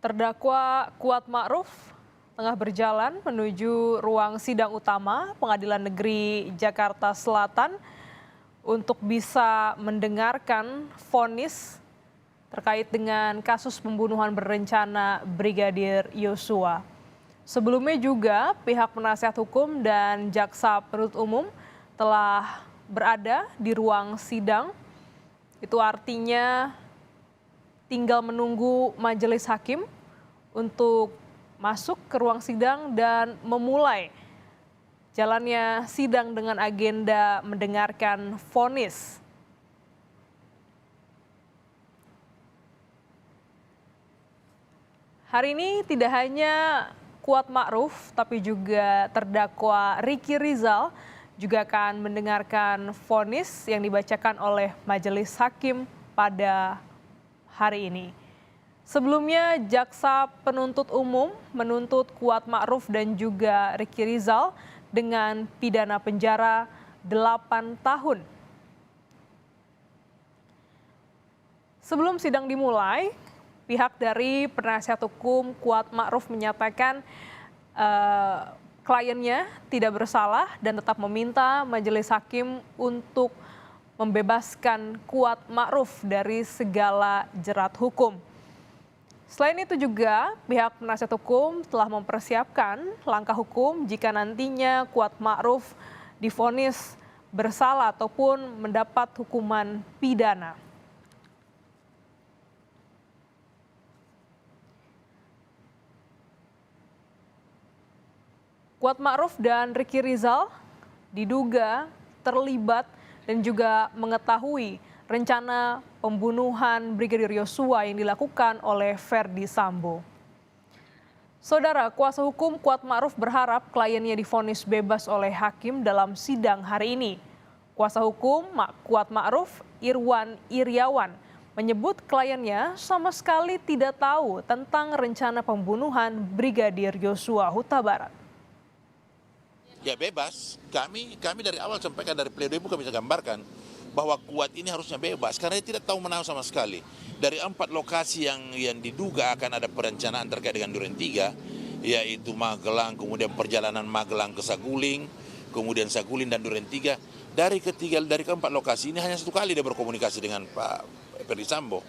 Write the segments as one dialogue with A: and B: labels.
A: Terdakwa Kuat Ma'ruf tengah berjalan menuju ruang sidang utama Pengadilan Negeri Jakarta Selatan untuk bisa mendengarkan vonis terkait dengan kasus pembunuhan berencana Brigadir Yosua. Sebelumnya juga pihak penasihat hukum dan jaksa penuntut umum telah berada di ruang sidang. Itu artinya tinggal menunggu majelis hakim untuk masuk ke ruang sidang dan memulai jalannya sidang dengan agenda mendengarkan vonis. Hari ini tidak hanya Kuat Ma'ruf tapi juga terdakwa Ricky Rizal juga akan mendengarkan vonis yang dibacakan oleh majelis hakim pada hari ini. Sebelumnya, jaksa penuntut umum menuntut Kuat Ma'ruf dan juga Ricky Rizal dengan pidana penjara 8 tahun. Sebelum sidang dimulai, pihak dari penasihat hukum Kuat Ma'ruf menyatakan kliennya tidak bersalah dan tetap meminta majelis hakim untuk membebaskan Kuat Ma'ruf dari segala jerat hukum. Selain itu juga pihak penasihat hukum telah mempersiapkan langkah hukum jika nantinya Kuat Ma'ruf divonis bersalah ataupun mendapat hukuman pidana. Kuat Ma'ruf dan Ricky Rizal diduga terlibat dan juga mengetahui rencana pembunuhan Brigadir Yosua yang dilakukan oleh Ferdy Sambo. Saudara, kuasa hukum Kuat Ma'ruf berharap kliennya divonis bebas oleh hakim dalam sidang hari ini. Kuasa hukum Kuat Ma'ruf, Irwan Iriawan, menyebut kliennya sama sekali tidak tahu tentang rencana pembunuhan Brigadir Yosua Huta Barat.
B: Ya bebas, kami dari awal sampaikan dari pledoi kami bisa gambarkan bahwa Kuat ini harusnya bebas karena dia tidak tahu menahu sama sekali. Dari 4 lokasi yang diduga akan ada perencanaan terkait dengan Duren 3, yaitu Magelang, kemudian perjalanan Magelang ke Saguling, kemudian Saguling dan Duren 3. Dari keempat lokasi ini hanya 1 kali dia berkomunikasi dengan Pak Ferdy Sambo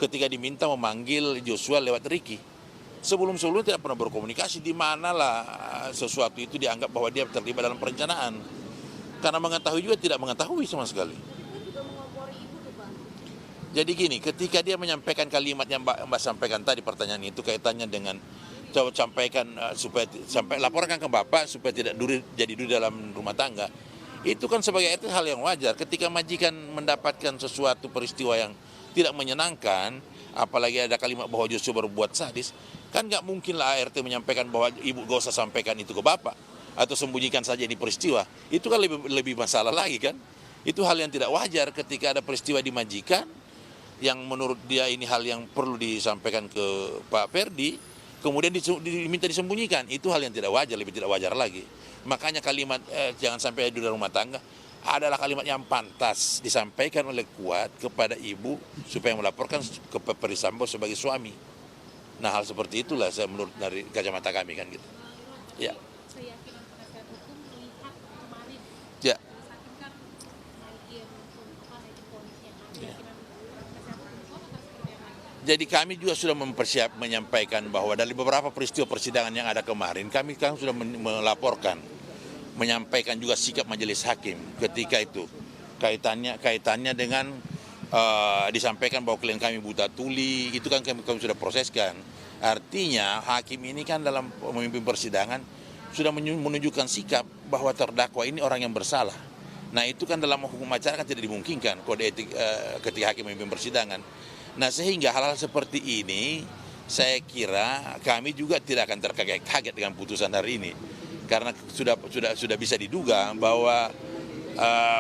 B: ketika diminta memanggil Joshua lewat Ricky. Sebelum-sebelumnya tidak pernah berkomunikasi, di manalah sesuatu itu dianggap bahwa dia terlibat dalam perencanaan. Karena mengetahui juga tidak mengetahui sama sekali. Jadi gini, ketika dia menyampaikan kalimat yang Mbak sampaikan tadi, pertanyaan itu kaitannya dengan coba sampaikan laporkan ke Bapak supaya tidak jadi duri dalam rumah tangga. Itu kan sebagai itu hal yang wajar. Ketika majikan mendapatkan sesuatu peristiwa yang tidak menyenangkan, apalagi ada kalimat bahwa Joshua berbuat sadis, kan nggak mungkin lah ART menyampaikan bahwa ibu gak usah sampaikan itu ke Bapak atau sembunyikan saja ini peristiwa. Itu kan lebih masalah lagi kan. Itu hal yang tidak wajar ketika ada peristiwa di majikan yang menurut dia ini hal yang perlu disampaikan ke Pak Ferdy, kemudian diminta disembunyikan. Itu hal yang tidak wajar, lebih tidak wajar lagi. Makanya kalimat jangan sampai di rumah tangga adalah kalimat yang pantas disampaikan oleh Kuat kepada ibu supaya melaporkan ke Ferdy Sambo sebagai suami. Nah, hal seperti itulah saya menurut dari kacamata kami kan gitu. Ya.
C: Keyakinan penasihat hukum melihat kemarin
B: Ya.
C: hakim kan naikin ponisnya. Keyakinan penasihat hukum akan seperti apa?
B: Jadi kami juga sudah menyampaikan bahwa dari beberapa peristiwa persidangan yang ada kemarin, kami sudah melaporkan, menyampaikan juga sikap majelis hakim ketika itu kaitannya dengan disampaikan bahwa klien kami buta tuli, itu kan kami sudah proseskan. Artinya hakim ini kan dalam memimpin persidangan sudah menunjukkan sikap bahwa terdakwa ini orang yang bersalah. Nah itu kan dalam hukum acara kan tidak dimungkinkan kode etik ketika hakim memimpin persidangan. Nah sehingga hal-hal seperti ini saya kira kami juga tidak akan terkaget-kaget dengan putusan hari ini. Karena sudah bisa diduga bahwa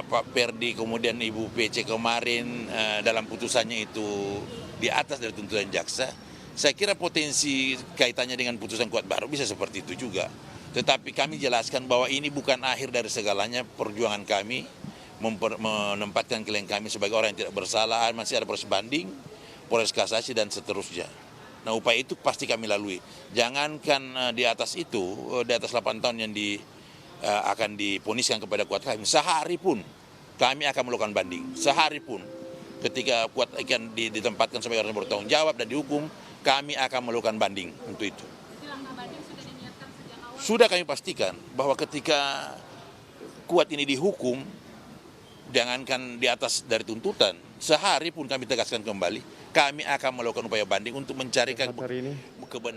B: Pak Ferdy kemudian Ibu PC kemarin dalam putusannya itu di atas dari tuntutan jaksa, saya kira potensi kaitannya dengan putusan Kuat Ma'ruf bisa seperti itu juga. Tetapi kami jelaskan bahwa ini bukan akhir dari segalanya perjuangan kami menempatkan klien kami sebagai orang yang tidak bersalah, masih ada proses banding, proses kasasi dan seterusnya. Nah, upaya itu pasti kami lalui. Jangankan di atas itu, di atas 8 tahun yang akan diponiskan kepada Kuat Hakim, sehari pun kami akan melakukan banding. Sehari pun ketika Kuat Hakim ditempatkan sebagai orang yang bertanggung jawab dan dihukum, kami akan melakukan banding untuk itu.
C: Jadi langkah banding sudah diniatkan sejak awal.
B: Sudah kami pastikan bahwa ketika Kuat ini dihukum, jangankan di atas dari tuntutan, sehari pun kami tegaskan kembali, kami akan melakukan upaya banding untuk mencari kebenaran.